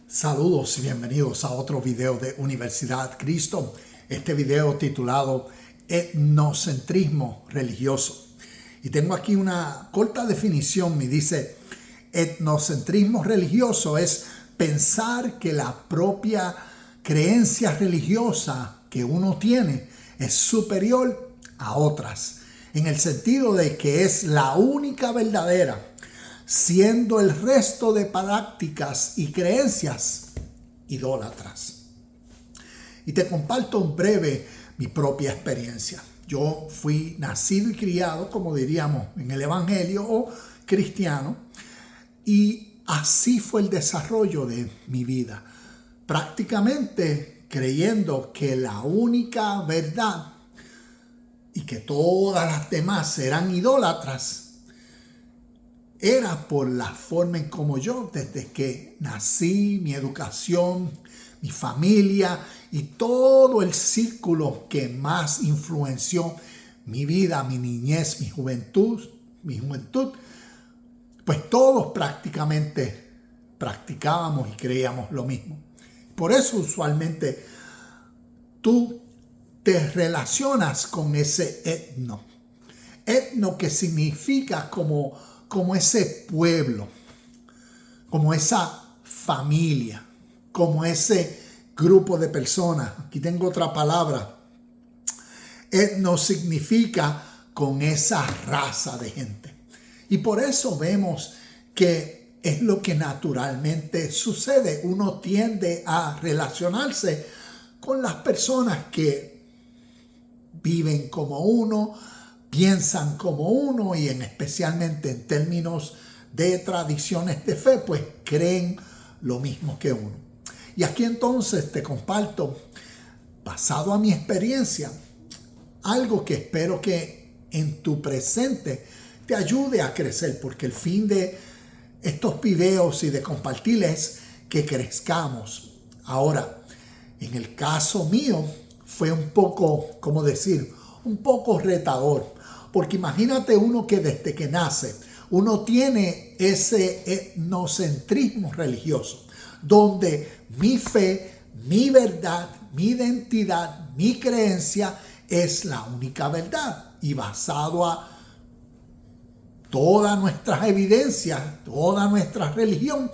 Saludos y bienvenidos a otro video de Universidad Cristo. Este video titulado Etnocentrismo religioso. Y tengo aquí una corta definición. Me dice: etnocentrismo religioso es pensar que la propia creencia religiosa que uno tiene es superior a otras, en el sentido de que es la única verdadera, siendo el resto de prácticas y creencias idólatras. Y te comparto en breve mi propia experiencia. Yo fui nacido y criado, como diríamos, en el Evangelio o cristiano, y así fue el desarrollo de mi vida, prácticamente creyendo que la única verdad y que todas las demás eran idólatras era por la forma en como yo, desde que nací, mi educación, mi familia y todo el círculo que más influenció mi vida, mi niñez, mi juventud, pues todos prácticamente practicábamos y creíamos lo mismo. Por eso usualmente tú te relacionas con ese etno. Etno que significa como ese pueblo, como esa familia, como ese grupo de personas. Aquí tengo otra palabra. Etno significa con esa raza de gente. Y por eso vemos que es lo que naturalmente sucede. Uno tiende a relacionarse con las personas que viven como uno, piensan como uno y especialmente en términos de tradiciones de fe, pues creen lo mismo que uno. Y aquí entonces te comparto, basado a mi experiencia, algo que espero que en tu presente te ayude a crecer, porque el fin de estos videos y de compartir es que crezcamos. Ahora, en el caso mío fue un poco, ¿cómo decir? Un poco retador. Porque imagínate uno que desde que nace, uno tiene ese etnocentrismo religioso, donde mi fe, mi verdad, mi identidad, mi creencia es la única verdad. Y basado a todas nuestras evidencias, toda nuestra religión,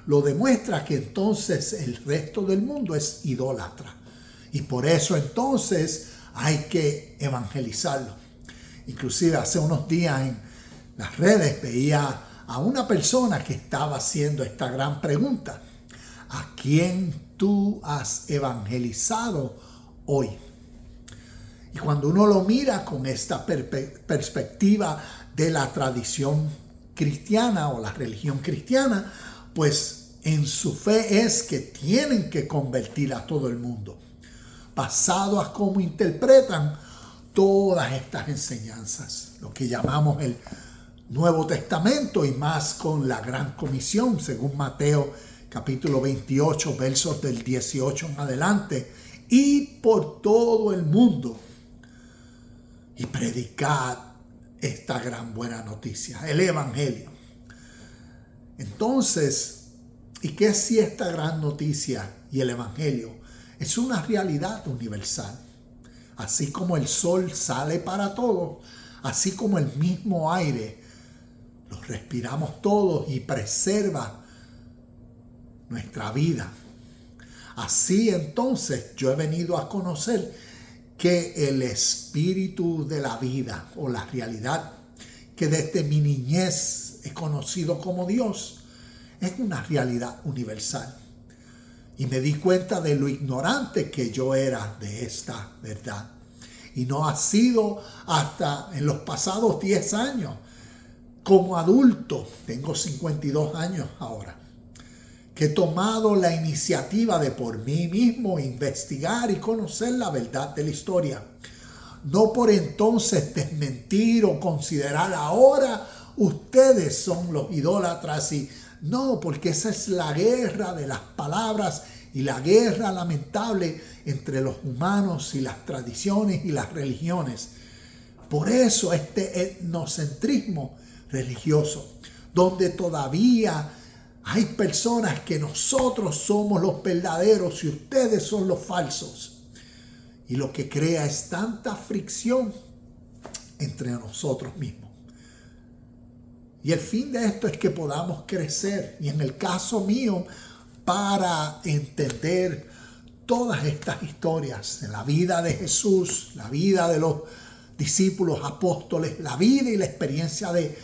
lo demuestra que entonces el resto del mundo es idólatra. Y por eso entonces hay que evangelizarlo. Inclusive hace unos días en las redes veía a una persona que estaba haciendo esta gran pregunta: ¿a quién tú has evangelizado hoy? Y cuando uno lo mira con esta perspectiva de la tradición cristiana o la religión cristiana, pues en su fe es que tienen que convertir a todo el mundo, basado a cómo interpretan todas estas enseñanzas, lo que llamamos el Nuevo Testamento, y más con la Gran Comisión, según Mateo capítulo 28, versos del 18 en adelante: y por todo el mundo y predicad esta gran buena noticia, el Evangelio. Entonces, ¿y qué si esta gran noticia y el Evangelio es una realidad universal? Así como el sol sale para todos, así como el mismo aire lo respiramos todos y preserva nuestra vida. Así entonces yo he venido a conocer que el espíritu de la vida o la realidad que desde mi niñez he conocido como Dios es una realidad universal. Y me di cuenta de lo ignorante que yo era de esta verdad. Y no ha sido hasta en los pasados 10 años, como adulto, tengo 52 años ahora, que he tomado la iniciativa de por mí mismo investigar y conocer la verdad de la historia. No por entonces desmentir o considerar ahora ustedes son los idólatras y no, porque esa es la guerra de las palabras y la guerra lamentable entre los humanos y las tradiciones y las religiones. Por eso este etnocentrismo religioso, donde todavía Hay personas que nosotros somos los verdaderos y ustedes son los falsos. Y lo que crea es tanta fricción entre nosotros mismos. Y el fin de esto es que podamos crecer. Y en el caso mío, para entender todas estas historias de la vida de Jesús, la vida de los discípulos apóstoles, la vida y la experiencia de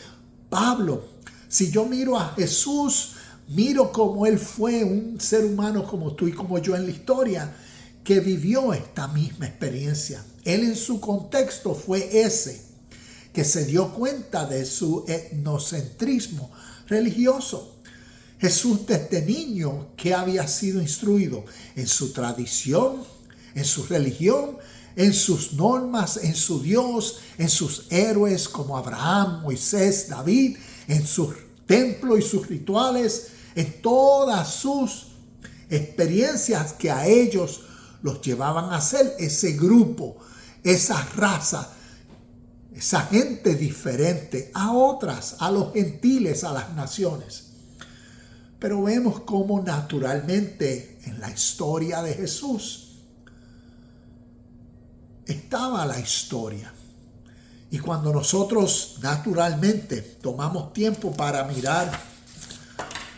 Pablo. Si yo miro a Jesús, miro cómo él fue un ser humano como tú y como yo en la historia, que vivió esta misma experiencia. Él en su contexto fue ese, que se dio cuenta de su etnocentrismo religioso. Jesús desde niño, que había sido instruido en su tradición, en su religión, en sus normas, en su Dios, en sus héroes como Abraham, Moisés, David, en su templo y sus rituales, en todas sus experiencias que a ellos los llevaban a ser ese grupo, esa raza, esa gente diferente a otras, a los gentiles, a las naciones. Pero vemos cómo naturalmente en la historia de Jesús estaba la historia. Y cuando nosotros naturalmente tomamos tiempo para mirar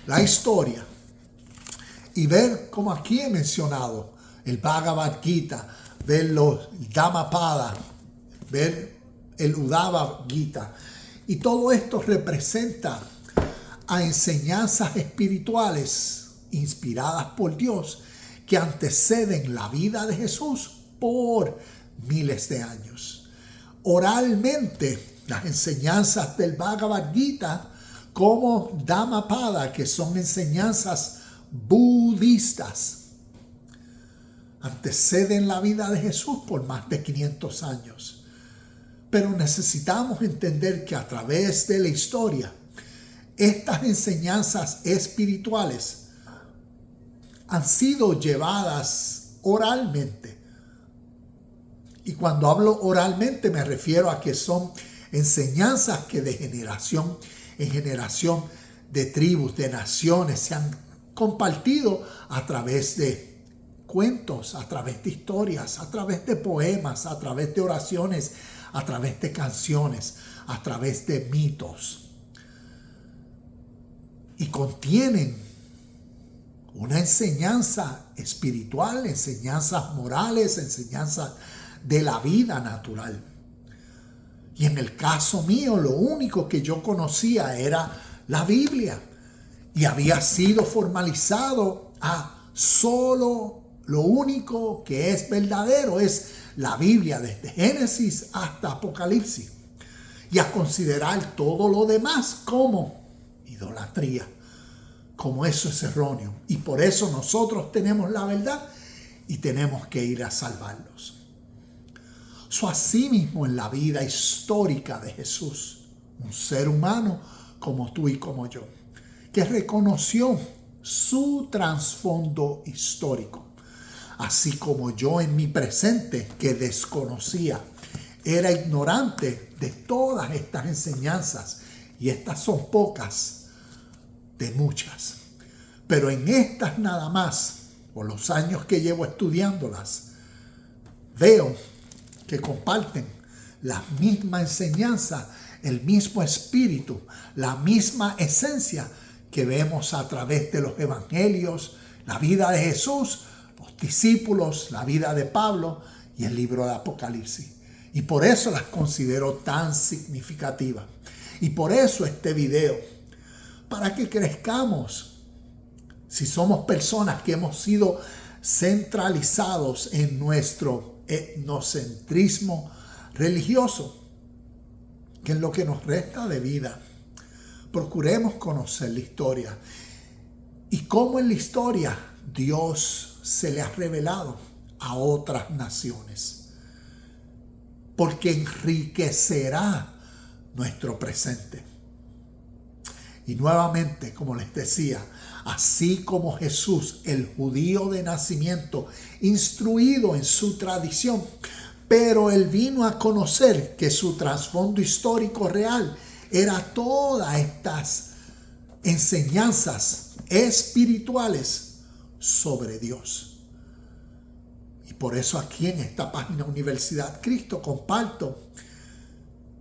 la historia y ver, como aquí he mencionado, el Bhagavad Gita, ver los Dhammapada, ver el Uddhava Gita, y todo esto representa a enseñanzas espirituales inspiradas por Dios que anteceden la vida de Jesús por miles de años. Oralmente, las enseñanzas del Bhagavad Gita como Dhammapada, que son enseñanzas budistas, anteceden la vida de Jesús por más de 500 años. Pero necesitamos entender que a través de la historia, estas enseñanzas espirituales han sido llevadas oralmente. Y cuando hablo oralmente me refiero a que son enseñanzas que de generación en generación, de tribus, de naciones, se han compartido a través de cuentos, a través de historias, a través de poemas, a través de oraciones, a través de canciones, a través de mitos. Y contienen una enseñanza espiritual, enseñanzas morales, enseñanzas de la vida natural. Y en el caso mío, lo único que yo conocía era la Biblia. Y había sido formalizado a solo lo único que es verdadero es la Biblia, desde Génesis hasta Apocalipsis. Y a considerar todo lo demás como idolatría, como eso es erróneo. Y por eso nosotros tenemos la verdad y tenemos que ir a salvarlos. Así mismo en la vida histórica de Jesús, un ser humano como tú y como yo, que reconoció su trasfondo histórico, así como yo en mi presente que desconocía, era ignorante de todas estas enseñanzas, y estas son pocas de muchas. Pero en estas nada más, por los años que llevo estudiándolas, veo que comparten la misma enseñanza, el mismo espíritu, la misma esencia que vemos a través de los evangelios, la vida de Jesús, los discípulos, la vida de Pablo y el libro de Apocalipsis. Y por eso las considero tan significativas. Y por eso este video, para que crezcamos, si somos personas que hemos sido centralizados en nuestro etnocentrismo religioso, que en lo que nos resta de vida, procuremos conocer la historia y cómo en la historia Dios se le ha revelado a otras naciones, porque enriquecerá nuestro presente. Y nuevamente, como les decía, así como Jesús, el judío de nacimiento, instruido en su tradición, pero él vino a conocer que su trasfondo histórico real era todas estas enseñanzas espirituales sobre Dios. Y por eso aquí en esta página Universidad Cristo comparto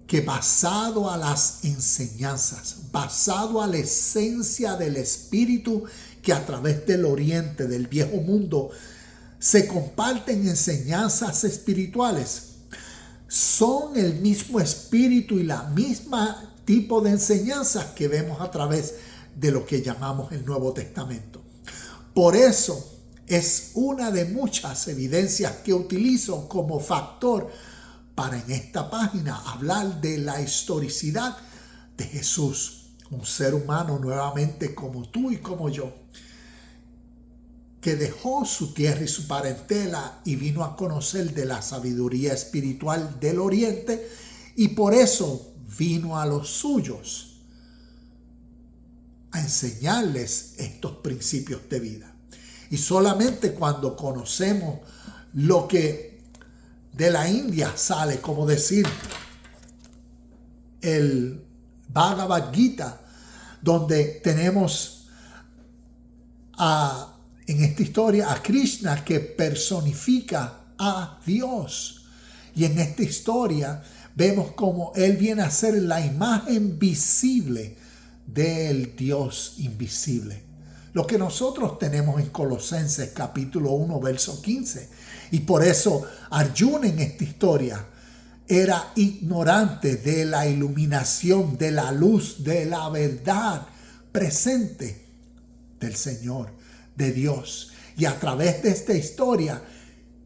que basado a las enseñanzas, basado a la esencia del Espíritu que a través del oriente, del viejo mundo, se comparten enseñanzas espirituales, son el mismo espíritu y la misma tipo de enseñanzas que vemos a través de lo que llamamos el Nuevo Testamento. Por eso es una de muchas evidencias que utilizo como factor para en esta página hablar de la historicidad de Jesús, un ser humano nuevamente como tú y como yo, que dejó su tierra y su parentela y vino a conocer de la sabiduría espiritual del oriente, y por eso vino a los suyos a enseñarles estos principios de vida. Y solamente cuando conocemos lo que de la India sale, como decir, el Bhagavad Gita, donde tenemos en esta historia a Krishna que personifica a Dios. Y en esta historia vemos cómo Él viene a ser la imagen visible del Dios invisible. Lo que nosotros tenemos en Colosenses capítulo 1, verso 15. Y por eso Arjuna en esta historia era ignorante de la iluminación, de la luz, de la verdad presente del Señor, de Dios. Y a través de esta historia,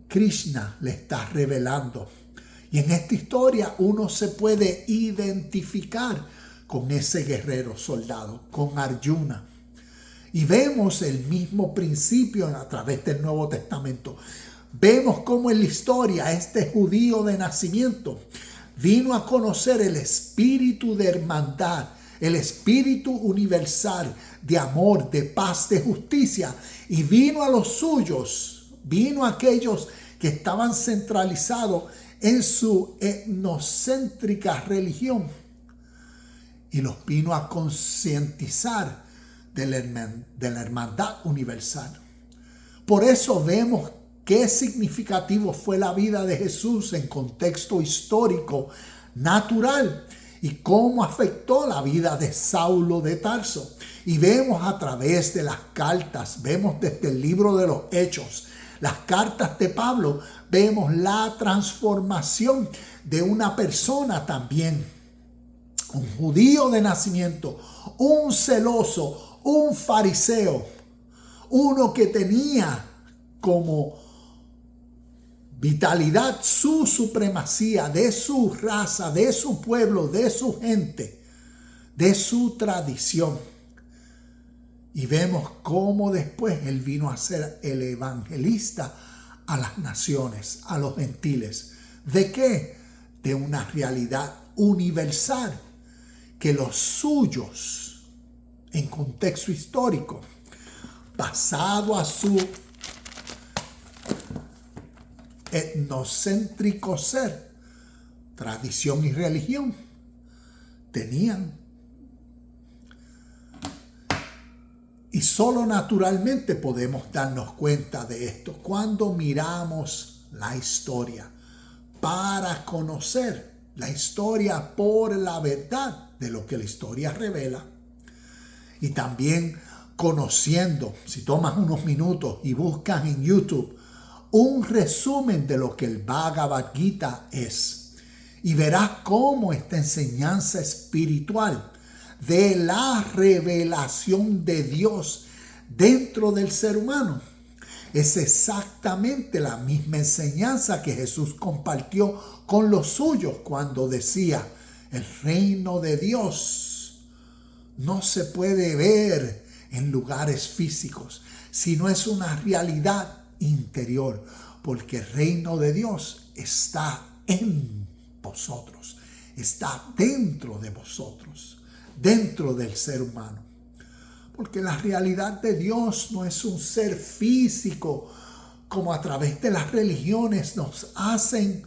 Krishna le está revelando. Y en esta historia uno se puede identificar con ese guerrero soldado, con Arjuna. Y vemos el mismo principio a través del Nuevo Testamento. Vemos cómo en la historia este judío de nacimiento vino a conocer el espíritu de hermandad, el espíritu universal de amor, de paz, de justicia, y vino a los suyos, vino a aquellos que estaban centralizados en su etnocéntrica religión, y los vino a concientizar de la hermandad universal. Por eso vemos qué significativo fue la vida de Jesús en contexto histórico natural y cómo afectó la vida de Saulo de Tarso. Y vemos a través de las cartas, vemos desde el libro de los Hechos, las cartas de Pablo, vemos la transformación de una persona también, un judío de nacimiento, un celoso, un fariseo, uno que tenía como vitalidad su supremacía de su raza, de su pueblo, de su gente, de su tradición. Y vemos cómo después él vino a ser el evangelista a las naciones, a los gentiles. ¿De qué? De una realidad universal que los suyos, en contexto histórico, basado a su etnocéntrico ser, tradición y religión, tenían. Y solo naturalmente podemos darnos cuenta de esto cuando miramos la historia, para conocer la historia por la verdad de lo que la historia revela. Y también conociendo, si tomas unos minutos y buscas en YouTube un resumen de lo que el Bhagavad Gita es, y verás cómo esta enseñanza espiritual de la revelación de Dios dentro del ser humano es exactamente la misma enseñanza que Jesús compartió con los suyos cuando decía: el reino de Dios no se puede ver en lugares físicos, sino es una realidad interior, porque el reino de Dios está en vosotros, está dentro de vosotros, dentro del ser humano. Porque la realidad de Dios no es un ser físico, como a través de las religiones nos hacen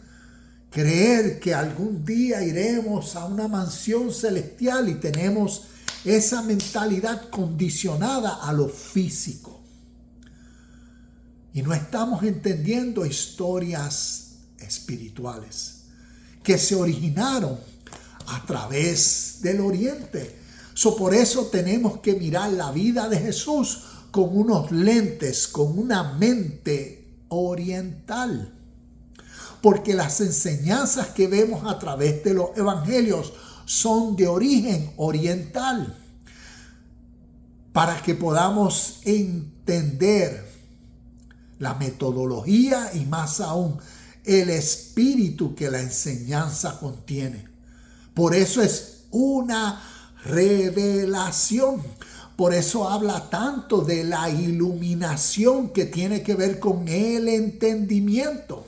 creer que algún día iremos a una mansión celestial y tenemos esa mentalidad condicionada a lo físico. Y no estamos entendiendo historias espirituales que se originaron a través del Oriente. Por eso tenemos que mirar la vida de Jesús con unos lentes, con una mente oriental. Porque las enseñanzas que vemos a través de los evangelios son de origen oriental. Para que podamos entender la metodología y más aún el espíritu que la enseñanza contiene. Por eso es una revelación. Por eso habla tanto de la iluminación que tiene que ver con el entendimiento.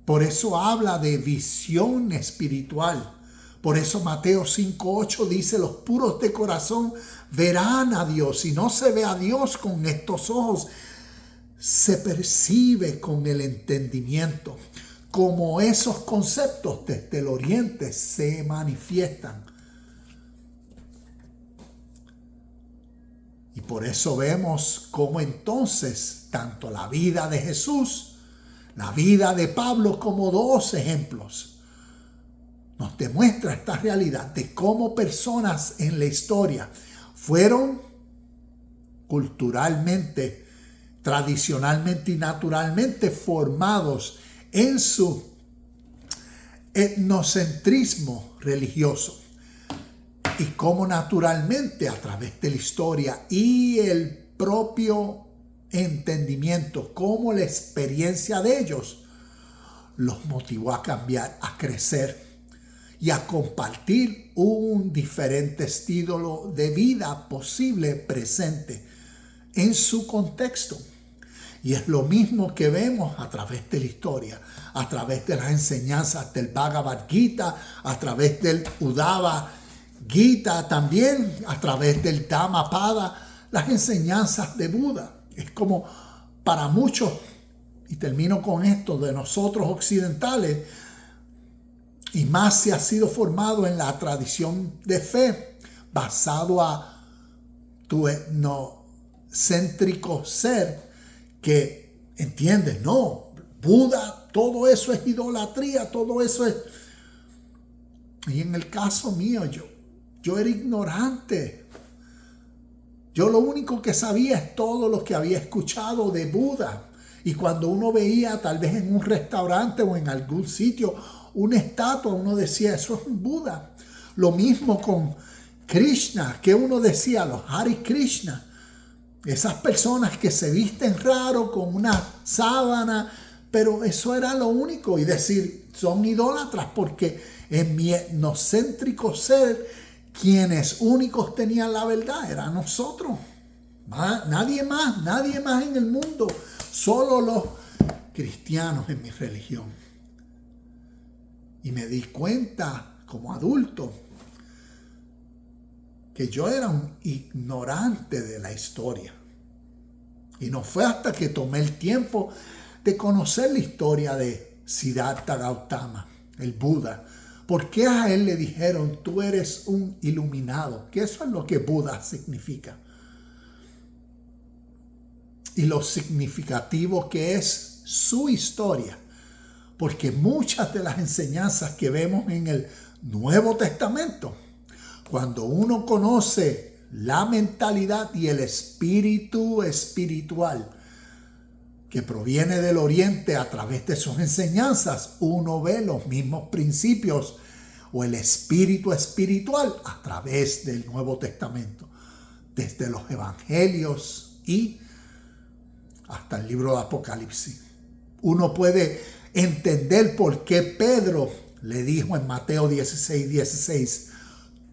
Por eso habla de visión espiritual. Por eso Mateo 5:8 dice: los puros de corazón verán a Dios. Y no se ve a Dios con estos ojos, se percibe con el entendimiento. Como esos conceptos desde el Oriente se manifiestan. Y por eso vemos cómo entonces tanto la vida de Jesús, la vida de Pablo, como dos ejemplos, nos demuestra esta realidad de cómo personas en la historia fueron culturalmente, tradicionalmente y naturalmente formados en su etnocentrismo religioso. Y cómo naturalmente a través de la historia y el propio entendimiento, cómo la experiencia de ellos los motivó a cambiar, a crecer y a compartir un diferente estilo de vida posible presente en su contexto. Y es lo mismo que vemos a través de la historia, a través de las enseñanzas del Bhagavad Gita, a través del Uddhava Gita, también a través del Dhammapada, las enseñanzas de Buda. Es como para muchos, y termino con esto, de nosotros occidentales, y más se ha sido formado en la tradición de fe, basado a tu etnocéntrico ser, que entiendes, no, Buda, todo eso es idolatría, todo eso es... Y en el caso mío, yo era ignorante. Yo lo único que sabía es todo lo que había escuchado de Buda. Y cuando uno veía tal vez en un restaurante o en algún sitio una estatua, uno decía, eso es un Buda. Lo mismo con Krishna, que uno decía, los Hare Krishna. Esas personas que se visten raro con una sábana, pero eso era lo único. Y decir, son idólatras, porque en mi etnocéntrico ser, quienes únicos tenían la verdad eran nosotros. Nadie más en el mundo. Solo los cristianos en mi religión. Y me di cuenta como adulto que yo era un ignorante de la historia. Y no fue hasta que tomé el tiempo de conocer la historia de Siddhartha Gautama, el Buda. ¿Por qué a él le dijeron, tú eres un iluminado? Que eso es lo que Buda significa. Y lo significativo que es su historia. Porque muchas de las enseñanzas que vemos en el Nuevo Testamento, cuando uno conoce la mentalidad y el espíritu espiritual que proviene del Oriente a través de sus enseñanzas, uno ve los mismos principios o el espíritu espiritual a través del Nuevo Testamento, desde los Evangelios y hasta el libro de Apocalipsis. Uno puede entender por qué Pedro le dijo en Mateo 16:16,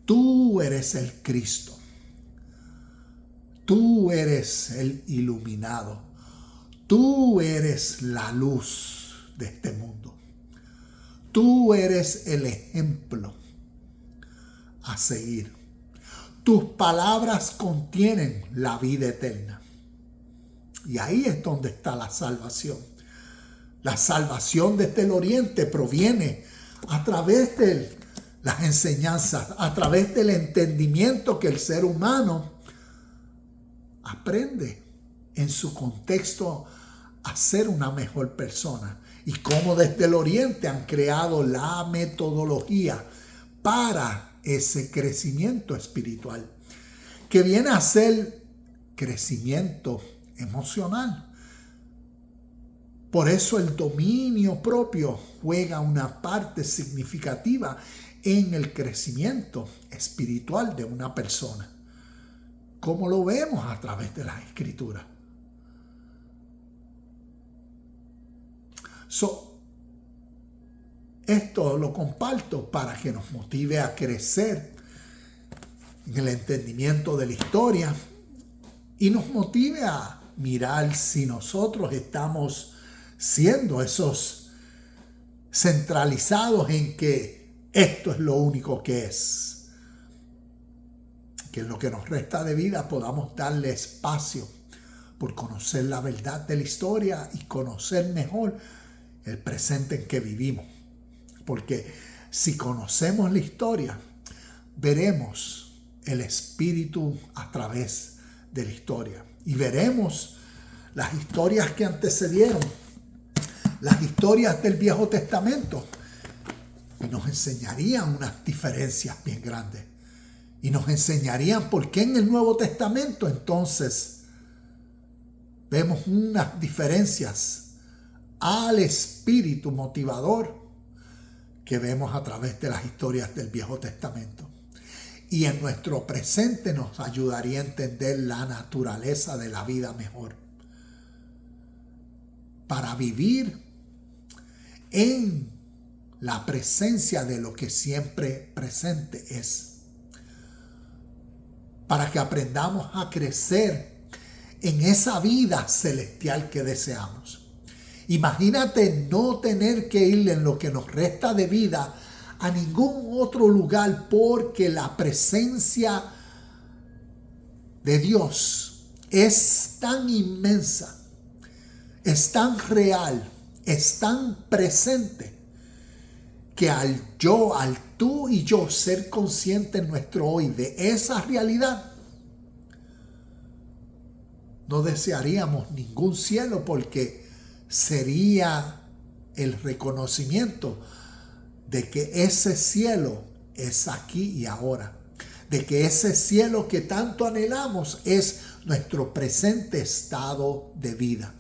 tú eres el Cristo, tú eres el iluminado, tú eres la luz de este mundo, tú eres el ejemplo a seguir. Tus palabras contienen la vida eterna. Y ahí es donde está la salvación. La salvación desde el Oriente proviene a través del las enseñanzas, a través del entendimiento que el ser humano aprende en su contexto a ser una mejor persona, y cómo desde el Oriente han creado la metodología para ese crecimiento espiritual, que viene a ser crecimiento emocional. Por eso el dominio propio juega una parte significativa en el crecimiento espiritual de una persona, como lo vemos a través de las Escrituras. Esto lo comparto para que nos motive a crecer en el entendimiento de la historia y nos motive a mirar si nosotros estamos siendo esos centralizados en que esto es lo único que es. Que en lo que nos resta de vida podamos darle espacio por conocer la verdad de la historia y conocer mejor el presente en que vivimos. Porque si conocemos la historia, veremos el Espíritu a través de la historia. Y veremos las historias que antecedieron, las historias del Viejo Testamento, y nos enseñarían unas diferencias bien grandes. Y nos enseñarían por qué en el Nuevo Testamento entonces vemos unas diferencias al espíritu motivador que vemos a través de las historias del Viejo Testamento. Y en nuestro presente nos ayudaría a entender la naturaleza de la vida mejor, para vivir en la presencia de lo que siempre presente es, para que aprendamos a crecer en esa vida celestial que deseamos. Imagínate no tener que ir en lo que nos resta de vida a ningún otro lugar, porque la presencia de Dios es tan inmensa, es tan real, es tan presente, que al tú y yo ser conscientes en nuestro hoy de esa realidad, no desearíamos ningún cielo, porque sería el reconocimiento de que ese cielo es aquí y ahora, de que ese cielo que tanto anhelamos es nuestro presente estado de vida.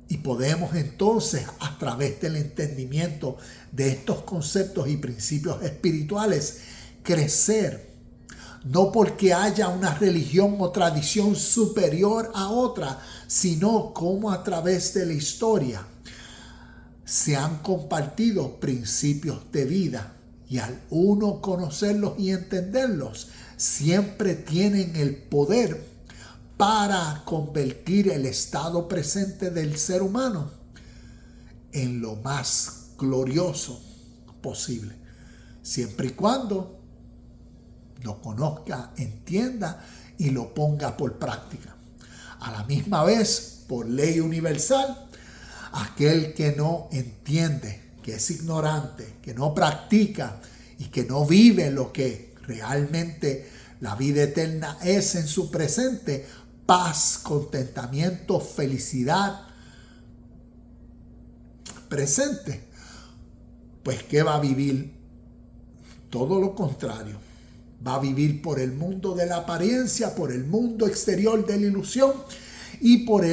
Y podemos entonces, a través del entendimiento de estos conceptos y principios espirituales, crecer, no porque haya una religión o tradición superior a otra, sino como a través de la historia se han compartido principios de vida, y al uno conocerlos y entenderlos, siempre tienen el poder para convertir el estado presente del ser humano en lo más glorioso posible, siempre y cuando lo conozca, entienda y lo ponga por práctica. A la misma vez, por ley universal, aquel que no entiende, que es ignorante, que no practica y que no vive lo que realmente la vida eterna es en su presente, paz, contentamiento, felicidad presente, pues ¿qué va a vivir? Todo lo contrario. Va a vivir por el mundo de la apariencia, por el mundo exterior de la ilusión y por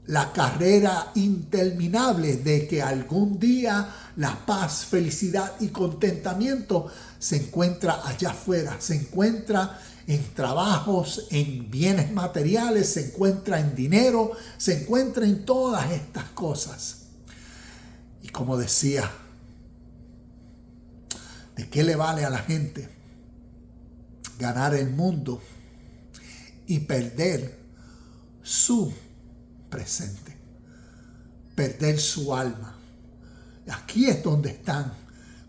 la carrera interminable de que algún día la paz, felicidad y contentamiento se encuentra allá afuera, se encuentra en trabajos, en bienes materiales, se encuentra en dinero, se encuentra en todas estas cosas. Y como decía, ¿de qué le vale a la gente ganar el mundo y perder su presente, perder su alma? Aquí es donde están.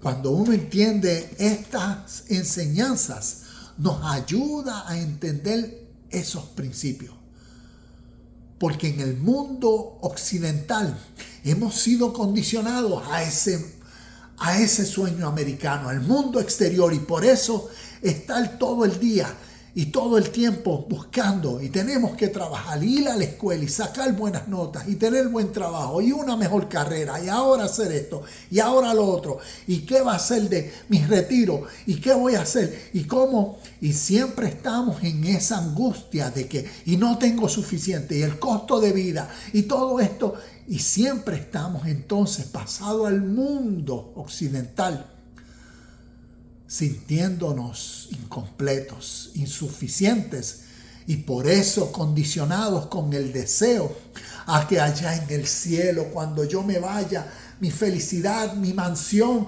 Cuando uno entiende estas enseñanzas, nos ayuda a entender esos principios. Porque en el mundo occidental hemos sido condicionados a ese a ese sueño americano, al mundo exterior, y por eso estar todo el día y todo el tiempo buscando, y tenemos que trabajar, ir a la escuela y sacar buenas notas y tener buen trabajo y una mejor carrera y ahora hacer esto y ahora lo otro, y qué va a ser de mis retiros y qué voy a hacer y cómo, y siempre estamos en esa angustia de que y no tengo suficiente y el costo de vida y todo esto, y siempre estamos entonces pasado al mundo occidental sintiéndonos incompletos, insuficientes, y por eso condicionados con el deseo a que allá en el cielo, cuando yo me vaya, mi felicidad, mi mansión,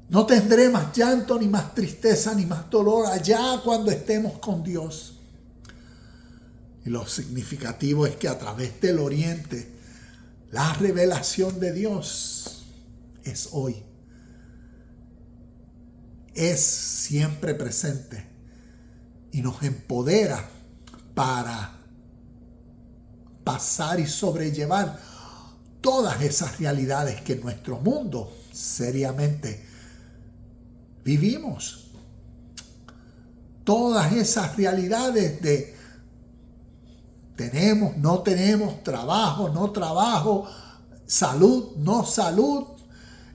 no tendré más llanto, ni más tristeza, ni más dolor allá cuando estemos con Dios. Y lo significativo es que a través del oriente, la revelación de Dios es hoy. Es siempre presente y nos empodera para pasar y sobrellevar todas esas realidades que en nuestro mundo seriamente vivimos. Todas esas realidades de tenemos, no tenemos, trabajo, no trabajo, salud, no salud,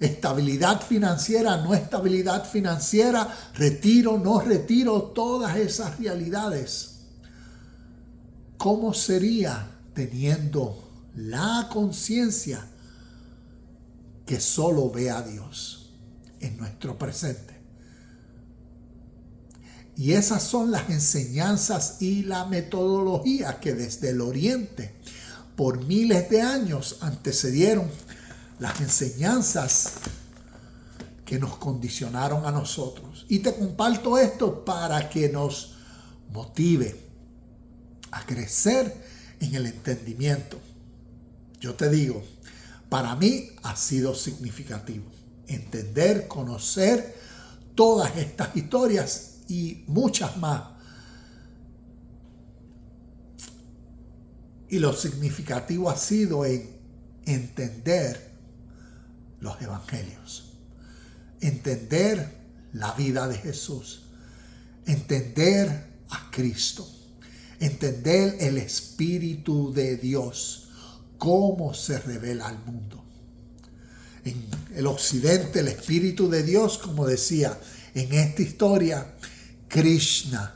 estabilidad financiera, no estabilidad financiera, retiro, no retiro, todas esas realidades. ¿Cómo sería teniendo la conciencia que solo ve a Dios en nuestro presente? Y esas son las enseñanzas y la metodología que desde el Oriente por miles de años antecedieron las enseñanzas que nos condicionaron a nosotros. Y te comparto esto para que nos motive a crecer en el entendimiento. Yo te digo, para mí ha sido significativo entender, conocer todas estas historias y muchas más. Y lo significativo ha sido en entender los evangelios, entender la vida de Jesús, entender a Cristo, entender el Espíritu de Dios, cómo se revela al mundo. En el occidente, el Espíritu de Dios, como decía en esta historia, Krishna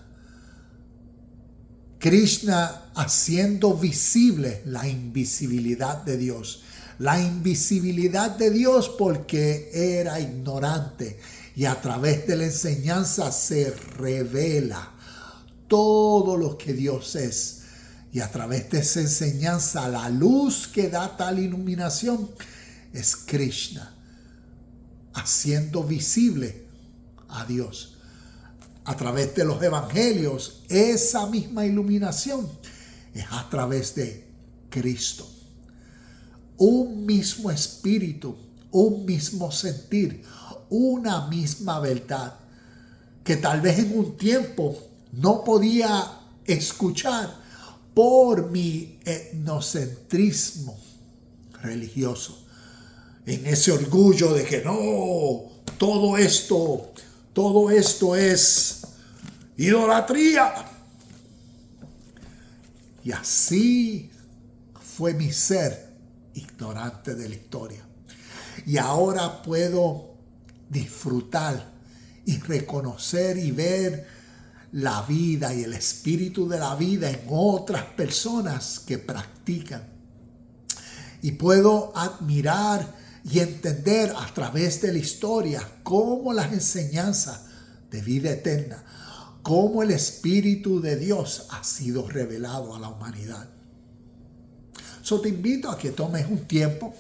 haciendo visible la invisibilidad de Dios. La invisibilidad de Dios porque era ignorante, y a través de la enseñanza se revela todo lo que Dios es. Y a través de esa enseñanza, la luz que da tal iluminación es Krishna, haciendo visible a Dios. A través de los evangelios, esa misma iluminación es a través de Cristo. Un mismo espíritu, un mismo sentir, una misma verdad, que tal vez en un tiempo no podía escuchar por mi etnocentrismo religioso, en ese orgullo de que no, todo esto es idolatría. Y así fue mi ser ignorante de la historia. Y ahora puedo disfrutar y reconocer y ver la vida y el espíritu de la vida en otras personas que practican. Y puedo admirar y entender a través de la historia cómo las enseñanzas de vida eterna, cómo el Espíritu de Dios ha sido revelado a la humanidad. So te invito a que tomes un tiempo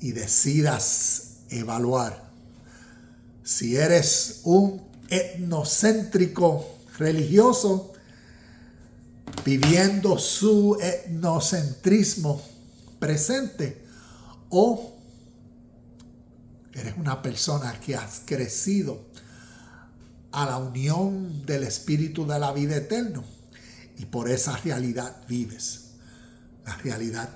y decidas evaluar si eres un etnocéntrico religioso viviendo su etnocentrismo presente, o eres una persona que has crecido a la unión del Espíritu de la vida eterna y por esa realidad vives, la realidad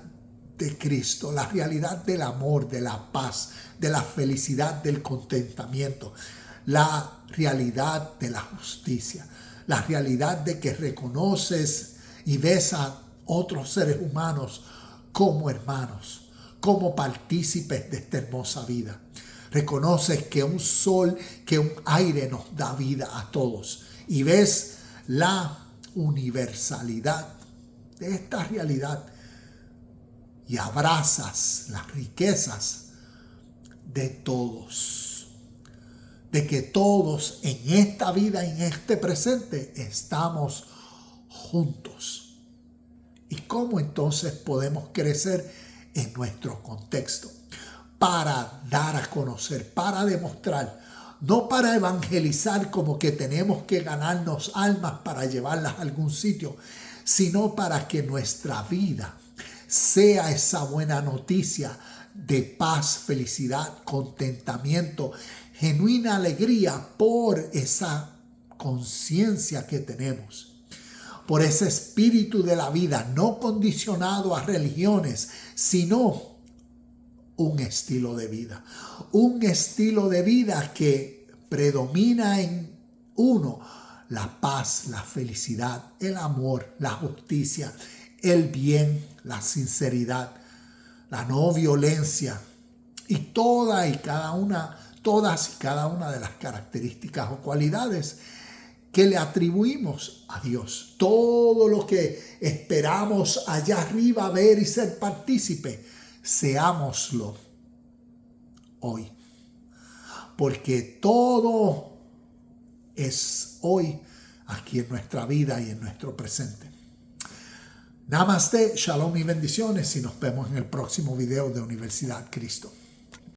de Cristo, la realidad del amor, de la paz, de la felicidad, del contentamiento, la realidad de la justicia, la realidad de que reconoces y ves a otros seres humanos como hermanos, como partícipes de esta hermosa vida. Reconoces que un sol, que un aire nos da vida a todos y ves la universalidad de esta realidad y abrazas las riquezas de todos, de que todos en esta vida, en este presente, estamos juntos. ¿Y cómo entonces podemos crecer en nuestro contexto? Para dar a conocer, para demostrar, no para evangelizar como que tenemos que ganarnos almas para llevarlas a algún sitio, sino para que nuestra vida sea esa buena noticia de paz, felicidad, contentamiento, genuina alegría por esa conciencia que tenemos, por ese espíritu de la vida, no condicionado a religiones, sino un estilo de vida. Un estilo de vida que predomina en uno la paz, la felicidad, el amor, la justicia, el bien, la sinceridad, la no violencia y todas y cada una de las características o cualidades que le atribuimos a Dios. Todo lo que esperamos allá arriba ver y ser partícipe, seámoslo hoy. Porque todo es hoy aquí en nuestra vida y en nuestro presente. Namaste, shalom y bendiciones y nos vemos en el próximo video de Universidad Cristo.